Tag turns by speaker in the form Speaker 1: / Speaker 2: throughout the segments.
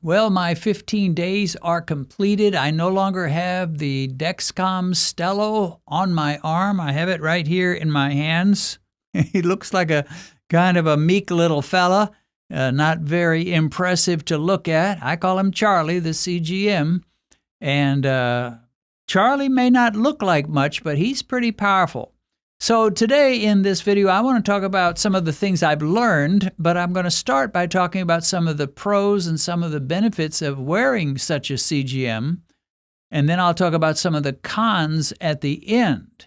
Speaker 1: Well, my 15 days are completed. I no longer have the Dexcom Stelo on my arm. I have it right here in my hands. He looks like a kind of a meek little fella, not very impressive to look at. I call him Charlie, the CGM. And Charlie may not look like much, but he's pretty powerful. So today in this video, I want to talk about some of the things I've learned, but I'm going to start by talking about some of the pros and some of the benefits of wearing such a CGM. And then I'll talk about some of the cons at the end.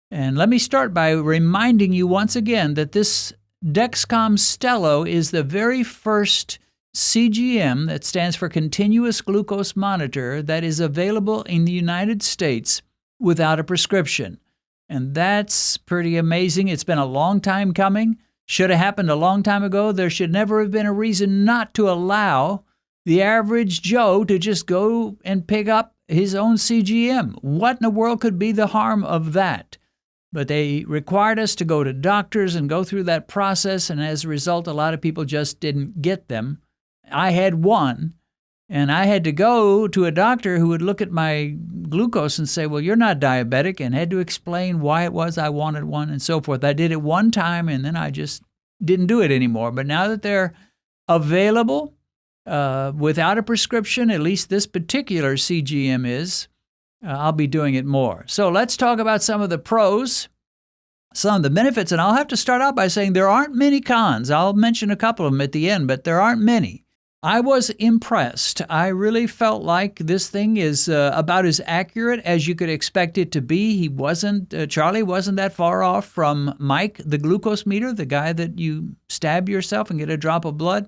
Speaker 1: And let me start by reminding you once again that this Dexcom Stelo is the very first CGM, that stands for Continuous Glucose Monitor, that is available in the United States without a prescription. And that's pretty amazing. It's been a long time coming. Should have happened a long time ago. There should never have been a reason not to allow the average Joe to just go and pick up his own CGM. What in the world could be the harm of that? But they required us to go to doctors and go through that process, and as a result, a lot of people just didn't get them. I had one, and I had to go to a doctor who would look at my glucose and say, well, you're not diabetic, and had to explain why it was I wanted one and so forth. I did it one time, and then I just didn't do it anymore. But now that they're available without a prescription, at least this particular CGM is, I'll be doing it more. So let's talk about some of the pros, some of the benefits, and I'll have to start out by saying there aren't many cons. I'll mention a couple of them at the end, but there aren't many. I was impressed. I really felt like this thing is about as accurate as you could expect it to be. Charlie wasn't that far off from Mike, the glucose meter, the guy that you stab yourself and get a drop of blood.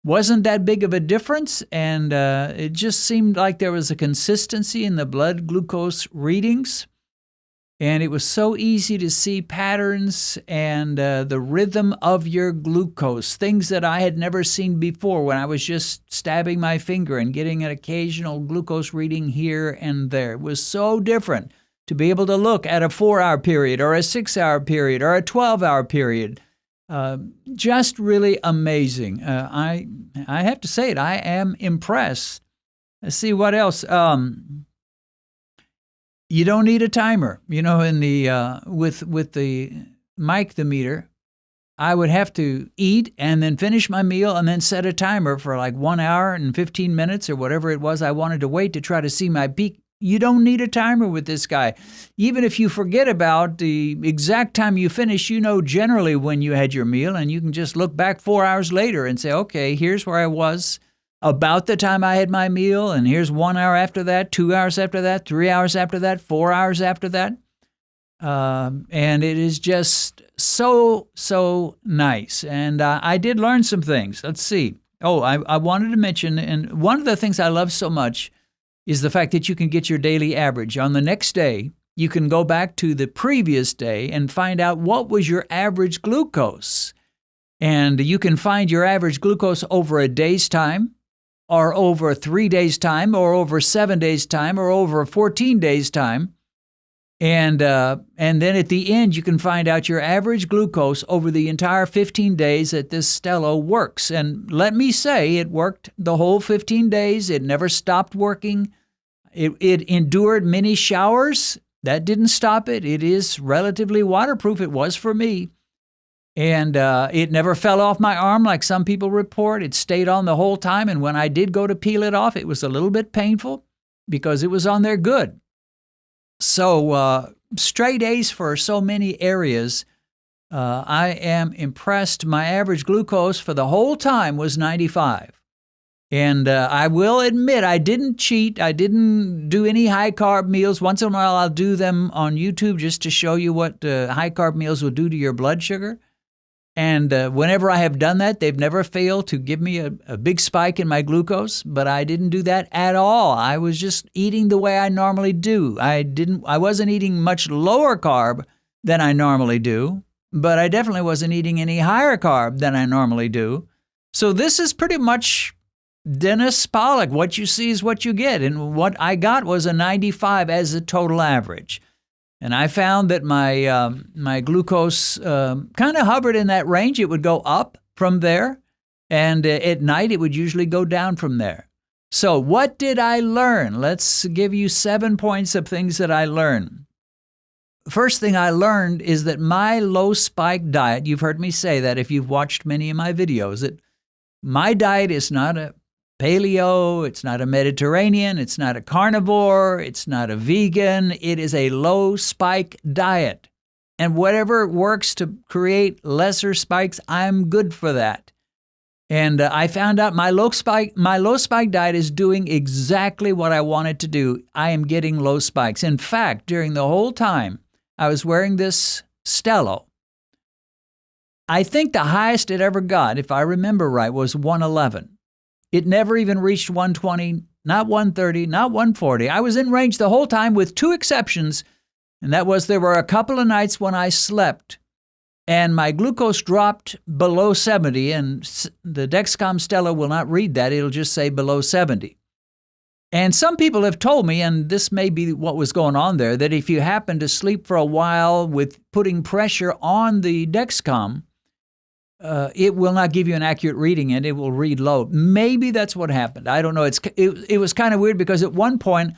Speaker 1: Wasn't that big of a difference, and it just seemed like there was a consistency in the blood glucose readings. And it was so easy to see patterns and the rhythm of your glucose, things that I had never seen before when I was just stabbing my finger and getting an occasional glucose reading here and there. It was so different to be able to look at a 4-hour period or a 6-hour period or a 12-hour period. Just really amazing. I have to say it. I am impressed. Let's see what else. You don't need a timer. You know, in the with the mic, the meter, I would have to eat and then finish my meal and then set a timer for like 1 hour and 15 minutes or whatever it was I wanted to wait to try to see my peak. You don't need a timer with this guy. Even if you forget about the exact time you finish, you know generally when you had your meal, and you can just look back 4 hours later and say, okay, here's where I was about the time I had my meal, and here's 1 hour after that, 2 hours after that, 3 hours after that, 4 hours after that. And it is just so nice. And I did learn some things. Let's see. Oh, I wanted to mention, and one of the things I love so much is the fact that you can get your daily average. On the next day, you can go back to the previous day and find out what was your average glucose. And you can find your average glucose over a day's time, or over 3 days' time, or over 7 days' time, or over 14 days' time. And then at the end, you can find out your average glucose over the entire 15 days that this Stelo works. And let me say, it worked the whole 15 days. It never stopped working. It endured many showers. That didn't stop it. It is relatively waterproof. It was for me. And it never fell off my arm like some people report. It stayed on the whole time. And when I did go to peel it off, it was a little bit painful because it was on there good. So straight A's for so many areas. I am impressed. My average glucose for the whole time was 95. And I will admit I didn't cheat. I didn't do any high-carb meals. Once in a while I'll do them on YouTube just to show you what high-carb meals will do to your blood sugar. And whenever I have done that, they've never failed to give me a big spike in my glucose, but I didn't do that at all. I was just eating the way I normally do. I wasn't eating much lower carb than I normally do, but I definitely wasn't eating any higher carb than I normally do. So this is pretty much Dennis Pollock. What you see is what you get. And what I got was a 95 as a total average. And I found that my glucose kind of hovered in that range. It would go up from there. And at night, it would usually go down from there. So what did I learn? Let's give you 7 points of things that I learned. First thing I learned is that my low spike diet, you've heard me say that if you've watched many of my videos, that my diet is not a paleo, it's not a Mediterranean, it's not a carnivore, it's not a vegan, it is a low spike diet. And whatever works to create lesser spikes, I'm good for that. And I found out my low spike diet is doing exactly what I wanted to do. I am getting low spikes. In fact, during the whole time I was wearing this Stelo, I think the highest it ever got, if I remember right, was 111. It never even reached 120, not 130, not 140. I was in range the whole time with 2 exceptions, and that was there were a couple of nights when I slept and my glucose dropped below 70, and the Dexcom Stelo will not read that. It'll just say below 70. And some people have told me, and this may be what was going on there, that if you happen to sleep for a while with putting pressure on the Dexcom, it will not give you an accurate reading and it will read low. Maybe that's what happened. I don't know. It was kind of weird because at one point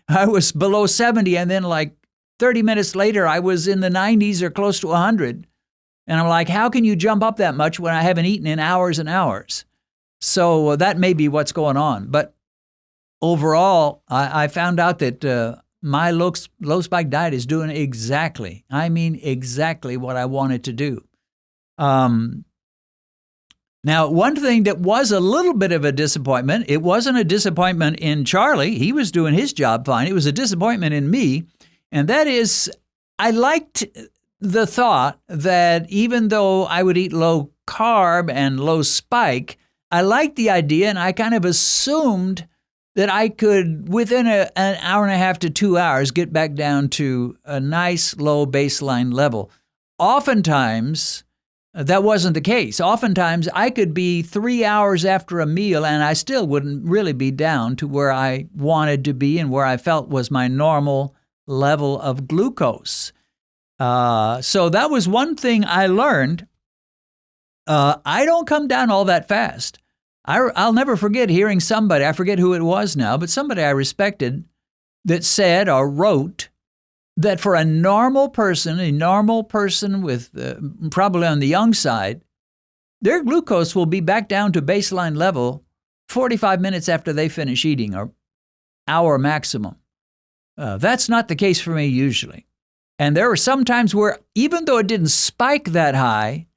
Speaker 1: I was below 70 and then like 30 minutes later I was in the 90s or close to 100. And I'm like, how can you jump up that much when I haven't eaten in hours and hours? So that may be what's going on. But overall, I found out that my low spike diet is doing exactly what I wanted to do. Now, one thing that was a little bit of a disappointment, it wasn't a disappointment in Charlie. He was doing his job fine. It was a disappointment in me. And that is, I liked the thought that even though I would eat low carb and low spike, I liked the idea and I kind of assumed that I could, within an hour and a half to 2 hours, get back down to a nice low baseline level. Oftentimes, that wasn't the case. Oftentimes, I could be 3 hours after a meal and I still wouldn't really be down to where I wanted to be and where I felt was my normal level of glucose. So that was one thing I learned. I don't come down all that fast. I'll never forget hearing somebody, I forget who it was now, but somebody I respected that said or wrote that for a normal person with probably on the young side, their glucose will be back down to baseline level 45 minutes after they finish eating, or hour maximum. That's not the case for me usually. And there were some times where even though it didn't spike that high,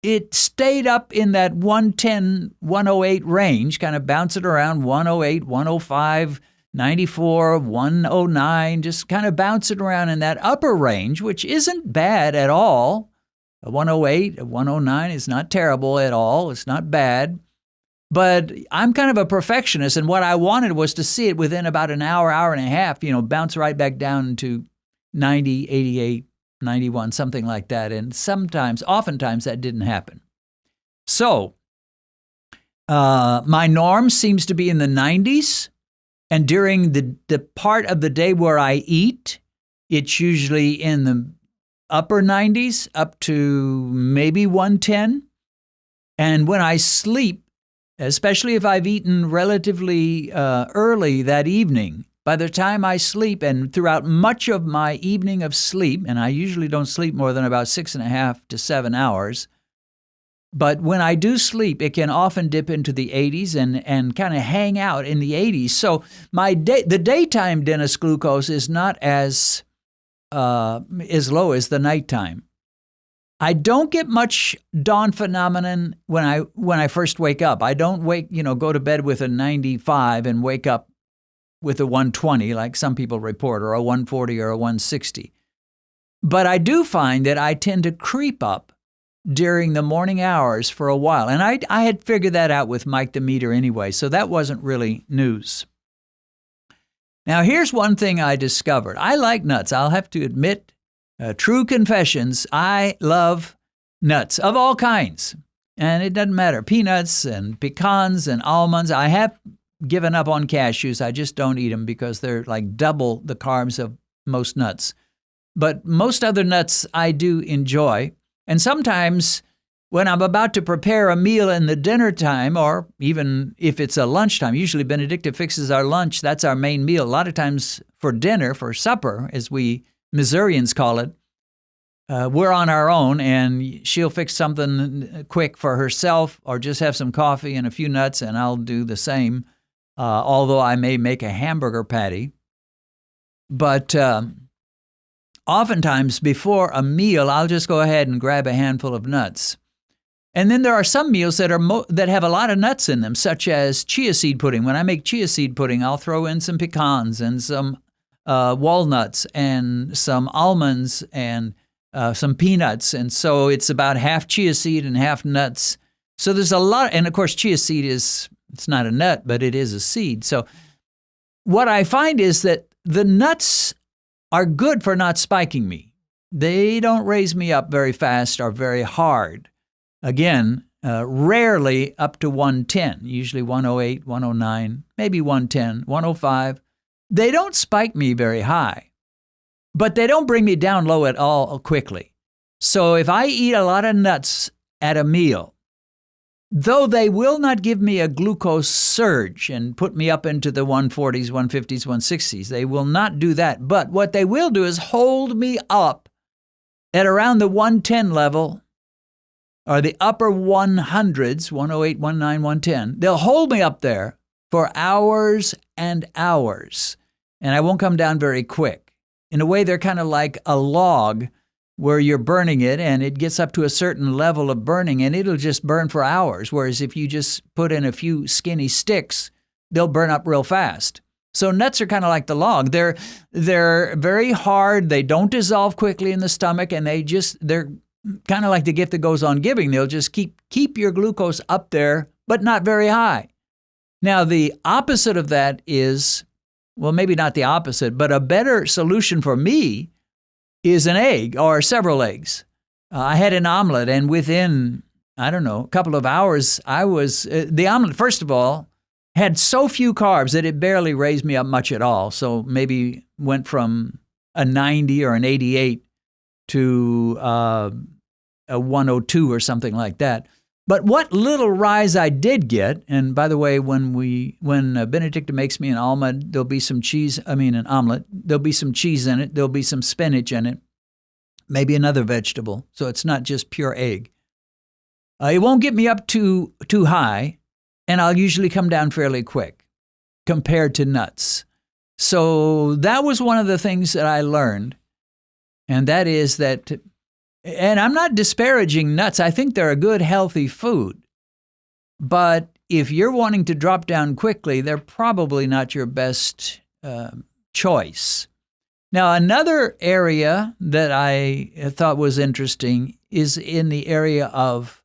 Speaker 1: it stayed up in that 110, 108 range, kind of bouncing around 108, 105, 94, 109, just kind of bouncing around in that upper range, which isn't bad at all. A 108, a 109 is not terrible at all. It's not bad. But I'm kind of a perfectionist, and what I wanted was to see it within about an hour, hour and a half, bounce right back down to 90, 88, 91, something like that. And oftentimes that didn't happen. So my norm seems to be in the 90s. And during the part of the day where I eat, it's usually in the upper 90s up to maybe 110. And when I sleep, especially if I've eaten relatively early that evening, by the time I sleep and throughout much of my evening of sleep, and I usually don't sleep more than about 6.5 to 7 hours, but when I do sleep, it can often dip into the 80s and kind of hang out in the 80s. So the daytime dentist glucose is not as low as the nighttime. I don't get much dawn phenomenon when I first wake up. I don't go to bed with a 95 and wake up with a 120 like some people report, or a 140 or a 160. But I do find that I tend to creep up during the morning hours for a while. And I had figured that out with Mike the Meter anyway, so that wasn't really news. Now, here's one thing I discovered. I like nuts. I'll have to admit, true confessions, I love nuts of all kinds. And it doesn't matter, peanuts and pecans and almonds. I have given up on cashews. I just don't eat them because they're like double the carbs of most nuts. But most other nuts I do enjoy. And sometimes when I'm about to prepare a meal in the dinner time, or even if it's a lunchtime, usually Benedicta fixes our lunch. That's our main meal. A lot of times for dinner, for supper, as we Missourians call it, we're on our own, and she'll fix something quick for herself or just have some coffee and a few nuts, and I'll do the same, although I may make a hamburger patty. But oftentimes before a meal, I'll just go ahead and grab a handful of nuts. And then there are some meals that that have a lot of nuts in them, such as chia seed pudding. When I make chia seed pudding, I'll throw in some pecans and some walnuts and some almonds and some peanuts. And so it's about half chia seed and half nuts. So there's a lot. And of course, chia seed it's not a nut, but it is a seed. So what I find is that the nuts are good for not spiking me. They don't raise me up very fast or very hard. Again, rarely up to 110, usually 108, 109, maybe 110, 105. They don't spike me very high, but they don't bring me down low at all quickly. So if I eat a lot of nuts at a meal, though they will not give me a glucose surge and put me up into the 140s, 150s, 160s, they will not do that. But what they will do is hold me up at around the 110 level, or the upper 100s, 108, 109, 110. They'll hold me up there for hours and hours, and I won't come down very quick. In a way, they're kind of like a log where you're burning it, and it gets up to a certain level of burning, and it'll just burn for hours, whereas if you just put in a few skinny sticks, they'll burn up real fast. So nuts are kind of like the log. They're very hard. They don't dissolve quickly in the stomach, and they're kind of like the gift that goes on giving. They'll just keep your glucose up there, but not very high. Now, the opposite of that is, well, maybe not the opposite, but a better solution for me is an egg or several eggs. I had an omelet, and within, a couple of hours, the omelet, first of all, had so few carbs that it barely raised me up much at all. So maybe went from a 90 or an 88 to a 102 or something like that. But what little rise I did get, and by the way, when Benedicta makes me an omelet, there'll be some an omelet, there'll be some cheese in it, there'll be some spinach in it, maybe another vegetable. So it's not just pure egg. It won't get me up too high, and I'll usually come down fairly quick compared to nuts. So that was one of the things that I learned. And that is that, and I'm not disparaging nuts. I think they're a good, healthy food. But if you're wanting to drop down quickly, they're probably not your best choice. Now, another area that I thought was interesting is in the area of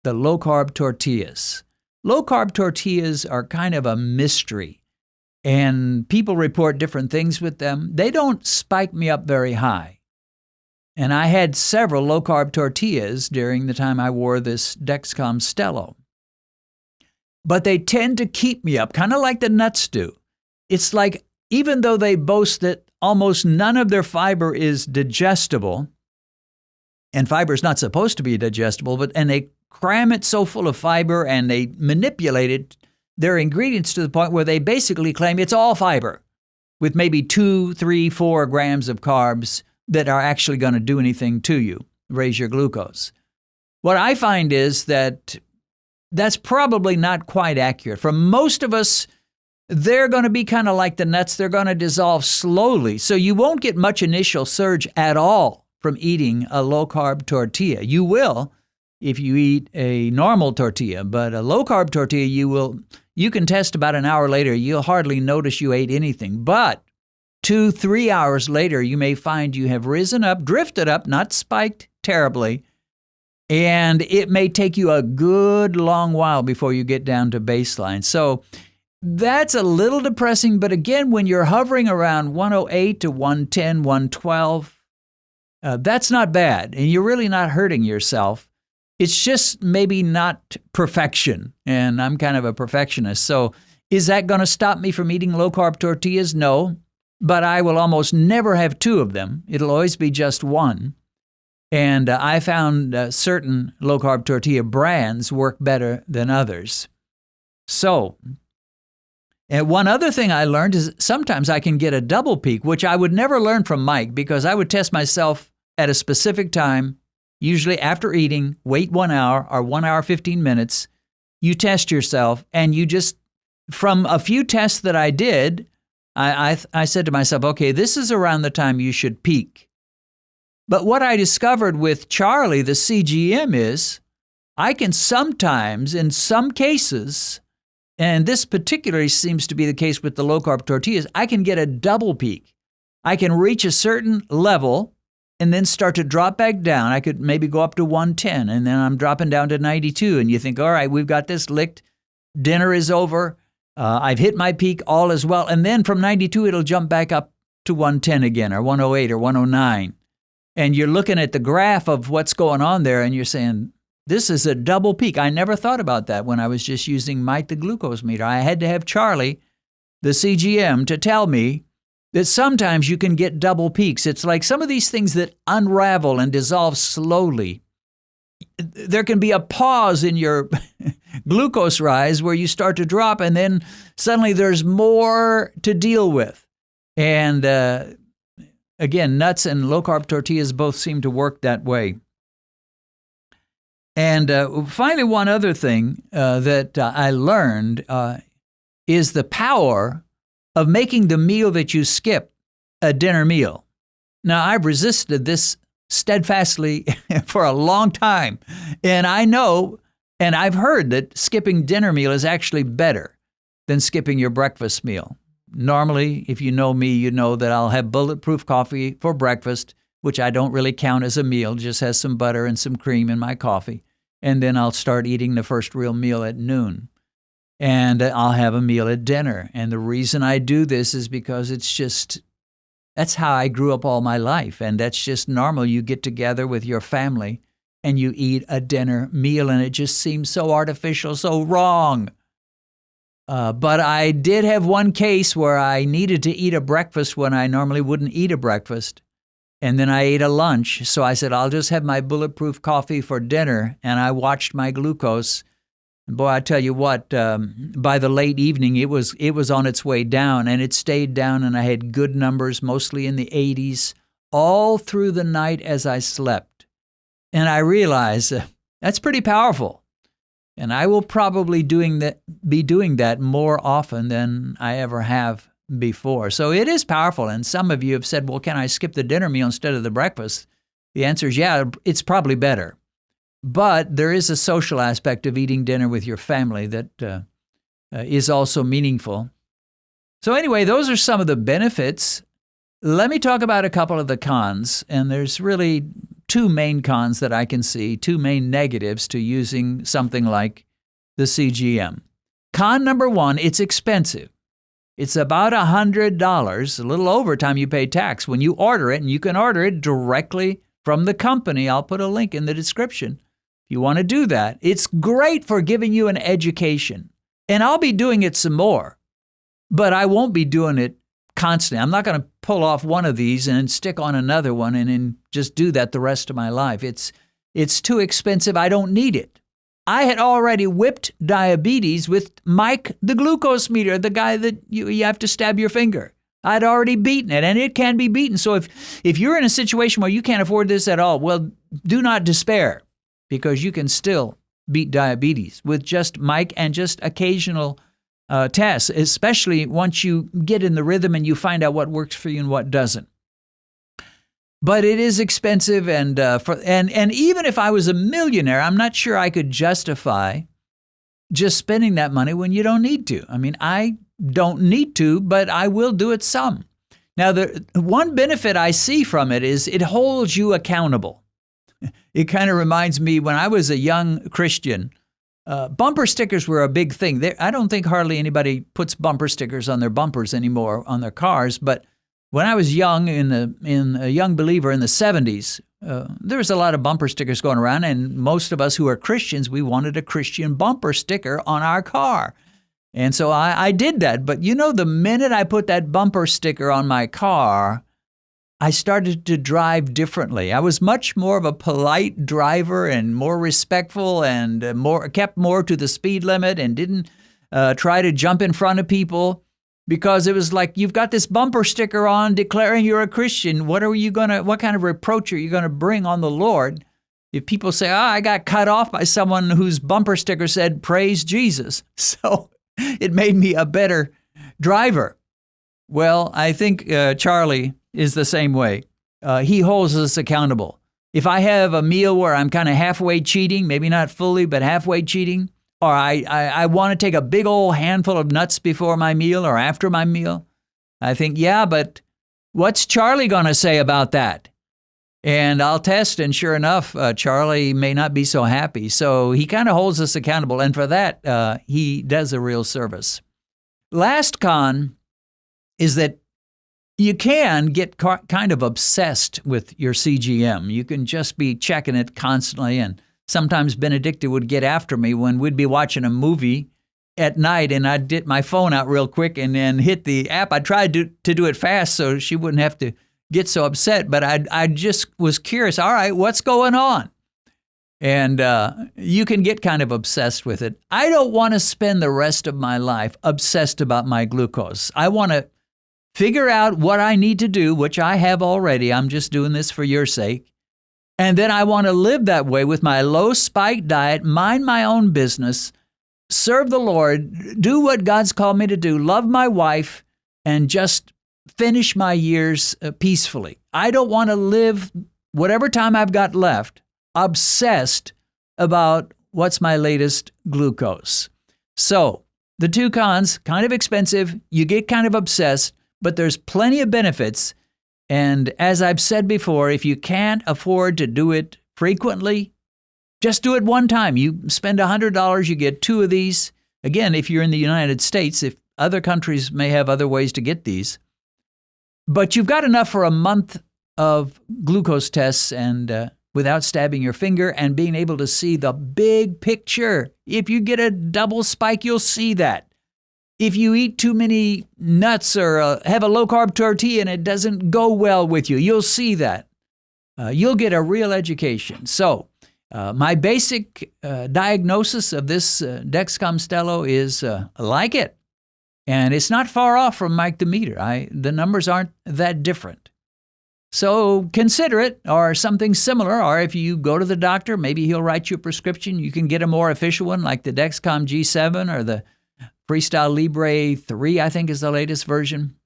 Speaker 1: the low-carb tortillas. Low-carb tortillas are kind of a mystery, and people report different things with them. They don't spike me up very high. And I had several low-carb tortillas during the time I wore this Dexcom Stelo. But they tend to keep me up, kind of like the nuts do. It's like, even though they boast that almost none of their fiber is digestible, and fiber is not supposed to be digestible, and they cram it so full of fiber and they manipulate their ingredients to the point where they basically claim it's all fiber, with maybe 2, 3, 4 grams of carbs that are actually going to do anything to you, raise your glucose. What I find is that that's probably not quite accurate. For most of us, they're going to be kind of like the nuts. They're going to dissolve slowly. So you won't get much initial surge at all from eating a low-carb tortilla. You will if you eat a normal tortilla, but a low-carb tortilla, you can test about an hour later. You'll hardly notice you ate anything. But 2, 3 hours later, you may find you have risen up, drifted up, not spiked terribly, and it may take you a good long while before you get down to baseline. So that's a little depressing, but again, when you're hovering around 108 to 110, 112, that's not bad, and you're really not hurting yourself. It's just maybe not perfection, and I'm kind of a perfectionist. So is that going to stop me from eating low-carb tortillas? No. But I will almost never have 2 of them. It'll always be just one. And I found certain low-carb tortilla brands work better than others. So, and one other thing I learned is sometimes I can get a double peak, which I would never learn from Mike, because I would test myself at a specific time, usually after eating, wait 1 hour or 1 hour, 15 minutes. You test yourself, and you just, from a few tests that I did, I said to myself, okay, this is around the time you should peak. But what I discovered with Charlie, the CGM, is I can sometimes, in some cases, and this particularly seems to be the case with the low-carb tortillas, I can get a double peak. I can reach a certain level and then start to drop back down. I could maybe go up to 110, and then I'm dropping down to 92, and you think, all right, we've got this licked. Dinner is over. I've hit my peak, all is well. And then from 92, it'll jump back up to 110 again, or 108 or 109. And you're looking at the graph of what's going on there, and you're saying, this is a double peak. I never thought about that when I was just using Mike, the glucose meter. I had to have Charlie, the CGM, to tell me that sometimes you can get double peaks. It's like some of these things that unravel and dissolve slowly. There can be a pause in your glucose rise where you start to drop, and then suddenly there's more to deal with. And again, nuts and low-carb tortillas both seem to work that way. And finally, one other thing that I learned is the power of making the meal that you skip a dinner meal. Now, I've resisted this steadfastly for a long time. And I know, and I've heard that skipping dinner meal is actually better than skipping your breakfast meal. Normally, if you know me, you know that I'll have bulletproof coffee for breakfast, which I don't really count as a meal, just has some butter and some cream in my coffee. And then I'll start eating the first real meal at noon. And I'll have a meal at dinner. And the reason I do this is because that's how I grew up all my life. And that's just normal. You get together with your family and you eat a dinner meal, and it just seems so artificial, so wrong. But I did have one case where I needed to eat a breakfast when I normally wouldn't eat a breakfast. And then I ate a lunch. So I said, I'll just have my bulletproof coffee for dinner. And I watched my glucose. And boy, I tell you what, by the late evening, it was on its way down, and it stayed down, and I had good numbers, mostly in the 80s, all through the night as I slept. And I realized that's pretty powerful. And I will probably be doing that more often than I ever have before. So it is powerful. And some of you have said, well, can I skip the dinner meal instead of the breakfast? The answer is, yeah, it's probably better. But there is a social aspect of eating dinner with your family that is also meaningful. So anyway, those are some of the benefits. Let me talk about a couple of the cons. And there's really two main cons that I can see, two main negatives to using something like the CGM. Con number one, it's expensive. It's about $100, a little over time you pay tax when you order it, and you can order it directly from the company. I'll put a link in the description. If you want to do that, it's great for giving you an education. And I'll be doing it some more, but I won't be doing it constantly. I'm not going to pull off one of these and then stick on another one and then just do that the rest of my life. It's too expensive. I don't need it. I had already whipped diabetes with Mike, the glucose meter, the guy that you have to stab your finger. I'd already beaten it, and it can be beaten. So if you're in a situation where you can't afford this at all, well, do not despair, because you can still beat diabetes with just Mike and just occasional tests, especially once you get in the rhythm and you find out what works for you and what doesn't. But it is expensive, and even if I was a millionaire, I'm not sure I could justify just spending that money when you don't need to. I mean, I don't need to, but I will do it some. Now, the one benefit I see from it is it holds you accountable. It kind of reminds me when I was a young Christian, bumper stickers were a big thing. I don't think hardly anybody puts bumper stickers on their bumpers anymore on their cars. But when I was young, in a young believer in the 70s, there was a lot of bumper stickers going around. And most of us who are Christians, we wanted a Christian bumper sticker on our car. And so I did that. But you know, the minute I put that bumper sticker on my car, I started to drive differently. I was much more of a polite driver and more respectful and kept more to the speed limit and didn't try to jump in front of people, because it was like, you've got this bumper sticker on declaring you're a Christian. What kind of reproach are you going to bring on the Lord if people say, I got cut off by someone whose bumper sticker said, praise Jesus? So it made me a better driver. Well, I think Charlie is the same way. He holds us accountable. If I have a meal where I'm kind of halfway cheating, maybe not fully, but halfway cheating, or I want to take a big old handful of nuts before my meal or after my meal, I think, yeah, but what's Charlie going to say about that? And I'll test, and sure enough, Charlie may not be so happy. So he kind of holds us accountable, and for that, he does a real service. Last con is that you can get kind of obsessed with your CGM. You can just be checking it constantly, and sometimes Benedicta would get after me when we'd be watching a movie at night, and I'd get my phone out real quick and then hit the app. I tried to do it fast so she wouldn't have to get so upset, but I just was curious. All right, what's going on? And you can get kind of obsessed with it. I don't want to spend the rest of my life obsessed about my glucose. I want to figure out what I need to do, which I have already. I'm just doing this for your sake. And then I want to live that way with my low spike diet, mind my own business, serve the Lord, do what God's called me to do, love my wife, and just finish my years peacefully. I don't want to live whatever time I've got left obsessed about what's my latest glucose. So the two cons, kind of expensive, you get kind of obsessed, but there's plenty of benefits. And as I've said before, if you can't afford to do it frequently, just do it one time. You spend $100, you get two of these. Again, if you're in the United States, if other countries may have other ways to get these. But you've got enough for a month of glucose tests and without stabbing your finger and being able to see the big picture. If you get a double spike, you'll see that. If you eat too many nuts or have a low-carb tortilla and it doesn't go well with you, you'll see that. You'll get a real education. So my basic diagnosis of this Dexcom Stelo is like it. And it's not far off from Mike the Meter. The numbers aren't that different. So consider it, or something similar, or if you go to the doctor, maybe he'll write you a prescription. You can get a more official one like the Dexcom G7 or the Freestyle Libre 3, I think is the latest version.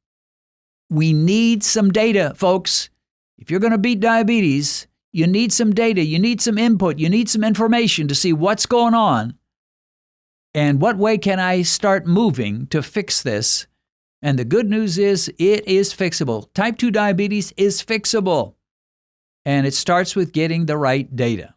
Speaker 1: We need some data, folks. If you're going to beat diabetes, you need some data, you need some input, you need some information to see what's going on. And what way can I start moving to fix this? And the good news is it is fixable. Type 2 diabetes is fixable. And it starts with getting the right data.